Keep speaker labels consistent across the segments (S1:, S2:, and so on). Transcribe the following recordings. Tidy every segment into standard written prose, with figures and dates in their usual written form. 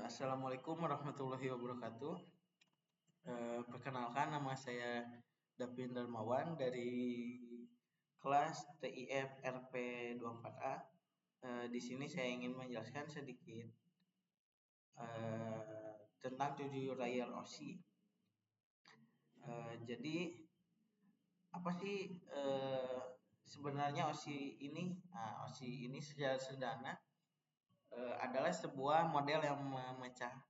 S1: Assalamualaikum warahmatullahi wabarakatuh. Perkenalkan, nama saya Davin Darmawan dari kelas TIF RP 24A. Di sini saya ingin menjelaskan sedikit tentang 7 layer OSI. Jadi apa sih sebenarnya OSI ini? OSI ini secara sederhana adalah sebuah model yang memecah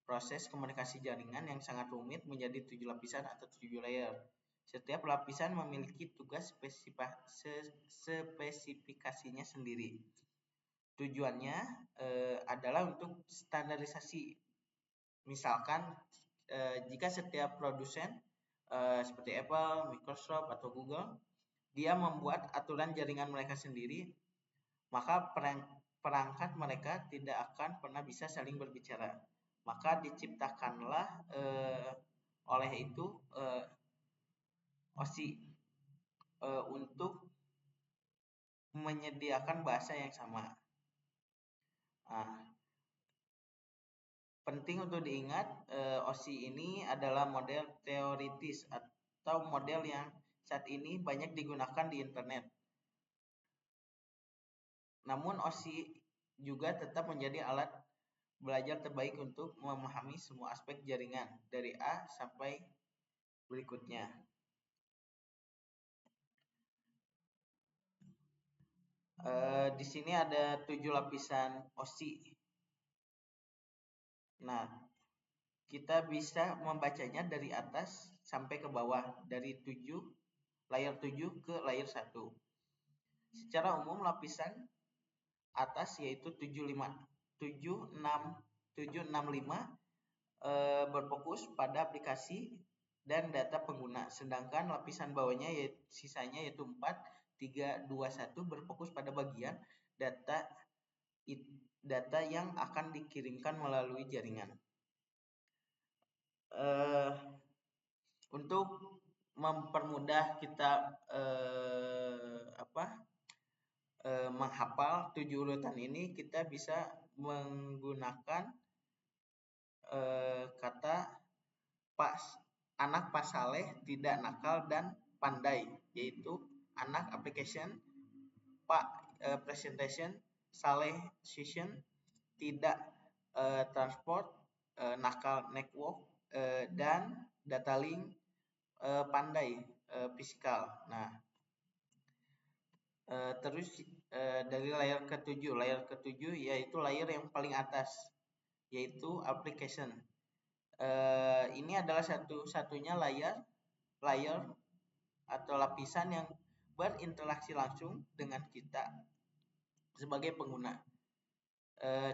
S1: proses komunikasi jaringan yang sangat rumit menjadi 7 lapisan atau 7 layer. Setiap lapisan memiliki tugas spesifikasinya sendiri. Tujuannya adalah untuk standarisasi. Misalkan jika setiap produsen seperti Apple, Microsoft, atau Google, dia membuat aturan jaringan mereka sendiri, maka perangkat mereka tidak akan pernah bisa saling berbicara. Maka diciptakanlah oleh itu OSI untuk menyediakan bahasa yang sama. Penting untuk diingat, OSI ini adalah model teoritis atau model yang saat ini banyak digunakan di internet. Namun OSI juga tetap menjadi alat belajar terbaik untuk memahami semua aspek jaringan dari A sampai berikutnya. Di sini ada 7 lapisan OSI. Nah, kita bisa membacanya dari atas sampai ke bawah, dari layer 7 ke layer 1. Secara umum lapisan atas yaitu 765 berfokus pada aplikasi dan data pengguna, sedangkan lapisan bawahnya sisanya yaitu 4, 3, 2, 1 berfokus pada bagian data yang akan dikirimkan melalui jaringan. Untuk mempermudah kita menghafal 7 urutan ini, kita bisa menggunakan kata anak Pak Saleh tidak nakal dan pandai, yaitu anak application, Pak presentation, Saleh session, tidak transport, nakal network, dan data link, pandai physical. Nah, terus dari layer ke-7 yaitu layer yang paling atas, yaitu application. Ini adalah satu-satunya layer atau lapisan yang berinteraksi langsung dengan kita sebagai pengguna.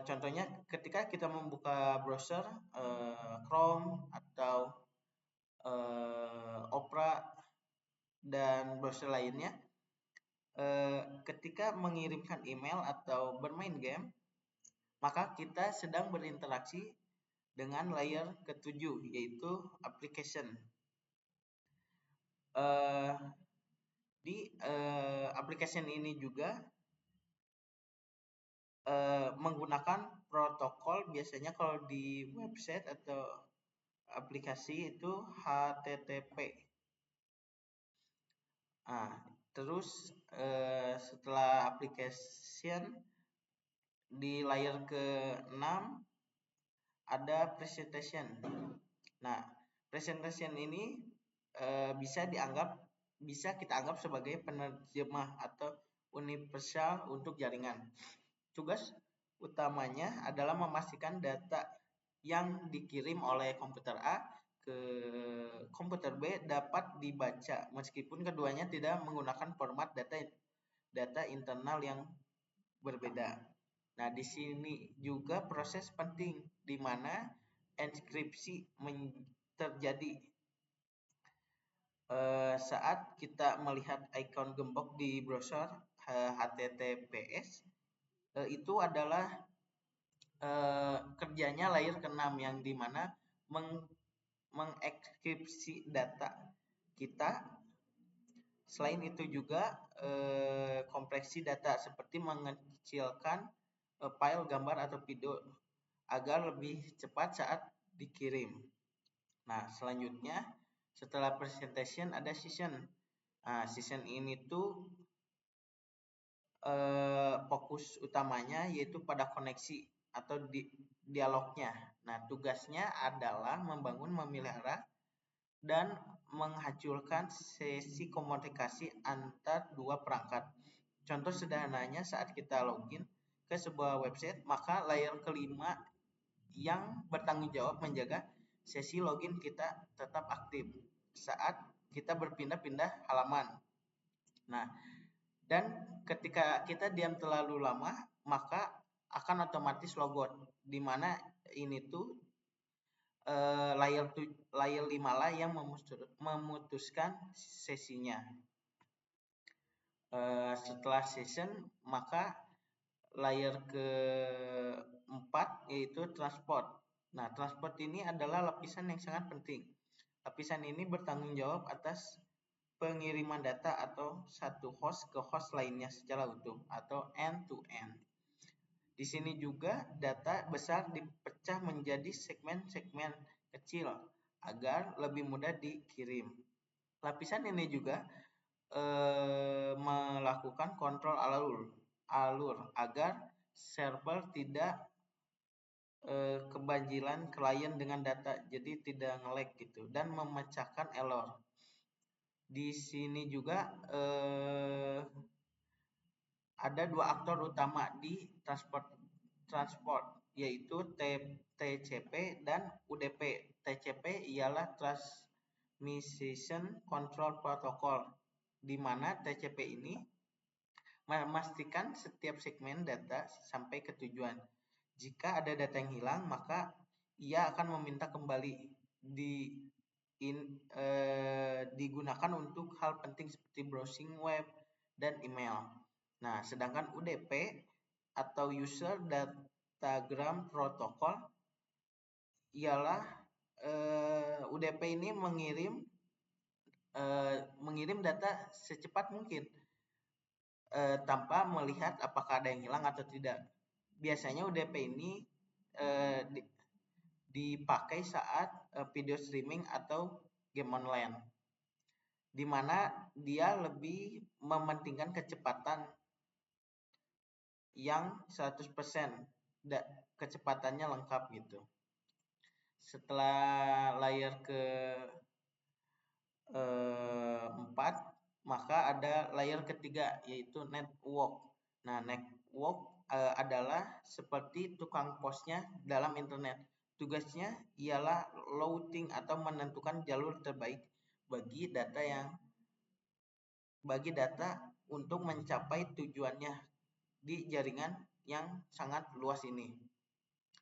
S1: Contohnya ketika kita membuka browser Chrome atau Opera dan browser lainnya, ketika mengirimkan email atau bermain game, maka kita sedang berinteraksi dengan layer ke-7 yaitu application. Di application ini juga menggunakan protokol, biasanya kalau di website atau aplikasi itu HTTP. Terus setelah application di layer ke-6 ada presentation. Nah, presentation ini bisa kita anggap sebagai penerjemah atau universal untuk jaringan. Tugas utamanya adalah memastikan data yang dikirim oleh komputer A ke komputer B dapat dibaca meskipun keduanya tidak menggunakan format data internal yang berbeda. Nah, di sini juga proses penting di mana enkripsi terjadi. Saat kita melihat ikon gembok di browser HTTPS, itu adalah kerjanya layer ke-6 yang dimana mengenkripsi data kita. Selain itu juga kompleksi data seperti mengecilkan file gambar atau video agar lebih cepat saat dikirim. Nah, selanjutnya setelah presentation ada session. Nah, session ini tuh fokus utamanya yaitu pada koneksi atau dialognya. Nah, tugasnya adalah membangun, memelihara, dan menghancurkan sesi komunikasi antar dua perangkat. Contoh sederhananya saat kita login ke sebuah website, maka layer kelima yang bertanggung jawab menjaga sesi login kita tetap aktif saat kita berpindah-pindah halaman. Nah, dan ketika kita diam terlalu lama, maka akan otomatis logout, di mana ini tuh layer 5 lah yang memutuskan sesinya. Setelah session, maka layer keempat yaitu transport. Nah, transport ini adalah lapisan yang sangat penting. Lapisan ini bertanggung jawab atas pengiriman data atau satu host ke host lainnya secara utuh atau end to end. Di sini juga data besar dipecah menjadi segmen-segmen kecil agar lebih mudah dikirim. Lapisan ini juga melakukan kontrol alur agar server tidak kebanjiran klien dengan data, jadi tidak nge-lag gitu, dan memecahkan error. Di sini juga ada dua aktor utama di transport yaitu TCP dan UDP. TCP ialah Transmission Control Protocol, di mana TCP ini memastikan setiap segmen data sampai ke tujuan. Jika ada data yang hilang, maka ia akan meminta kembali digunakan untuk hal penting seperti browsing web dan email. Nah, sedangkan UDP atau User Datagram Protocol ialah UDP ini mengirim data secepat mungkin tanpa melihat apakah ada yang hilang atau tidak. Biasanya UDP ini dipakai saat video streaming atau game online, di mana dia lebih mementingkan kecepatan yang 100%, kecepatannya lengkap gitu. Setelah layer ke 4, maka ada layer ketiga yaitu network. Nah, network adalah seperti tukang posnya dalam internet. Tugasnya ialah routing atau menentukan jalur terbaik bagi data untuk mencapai tujuannya di jaringan yang sangat luas ini.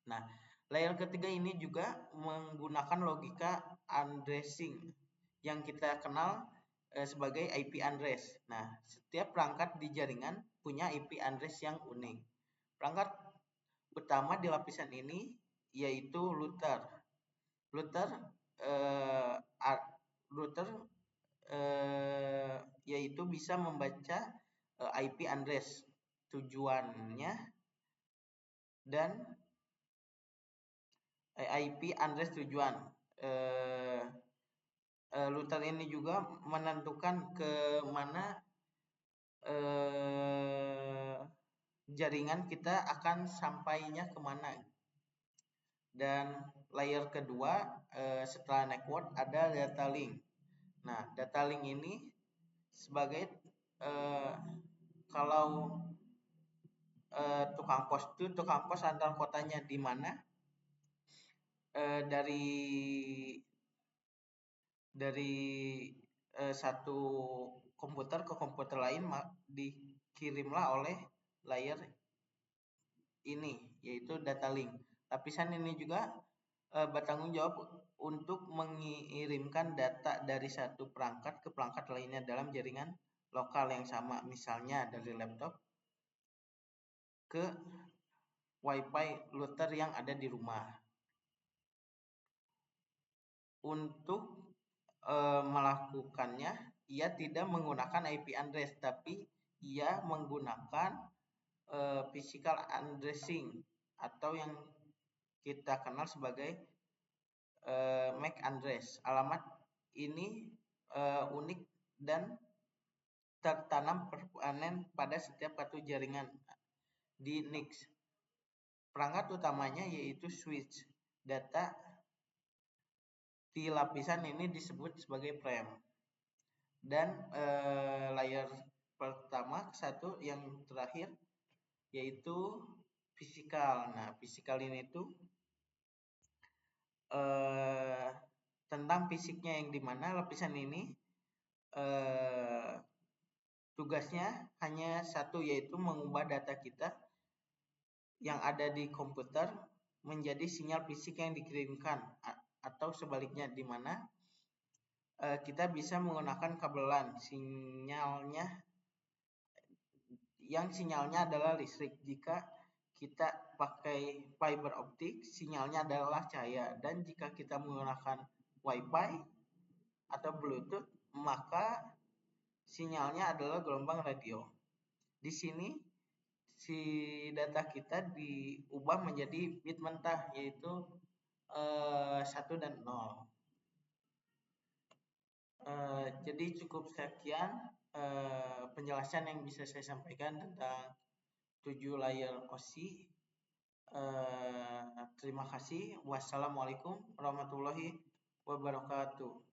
S1: Nah, layer ketiga ini juga menggunakan logika addressing yang kita kenal sebagai IP address. Nah, setiap perangkat di jaringan punya IP address yang unik. Perangkat utama di lapisan ini yaitu router. Router yaitu bisa membaca IP address tujuannya dan IP address tujuan. Router ini juga menentukan ke mana jaringan kita akan sampainya kemana. Dan layer kedua setelah network ada data link. Nah, data link ini sebagai kalau tukang pos antar kotanya, di mana dari satu komputer ke komputer lain dikirimlah oleh layer ini yaitu data link. Lapisan ini juga bertanggung jawab untuk mengirimkan data dari satu perangkat ke perangkat lainnya dalam jaringan lokal yang sama, misalnya dari laptop ke WiFi router yang ada di rumah. Untuk melakukannya, ia tidak menggunakan IP address, tapi ia menggunakan physical addressing atau yang kita kenal sebagai MAC address. Alamat ini unik dan tertanam permanen pada setiap kartu jaringan di NIC. Perangkat utamanya yaitu switch. Data di lapisan ini disebut sebagai frame. Dan layer pertama satu yang terakhir yaitu fisikal. Nah, fisikal ini tuh tentang fisiknya yang dimana lapisan ini tugasnya hanya satu, yaitu mengubah data kita yang ada di komputer menjadi sinyal fisik yang dikirimkan, atau sebaliknya, di mana kita bisa menggunakan kabelan sinyalnya adalah listrik. Jika kita pakai fiber optik, sinyalnya adalah cahaya, dan jika kita menggunakan WiFi atau Bluetooth, maka sinyalnya adalah gelombang radio. Di sini si data kita diubah menjadi bit mentah, yaitu 1 dan 0. Jadi cukup sekian penjelasan yang bisa saya sampaikan tentang 7 layer OSI. Terima kasih. Wassalamualaikum warahmatullahi wabarakatuh.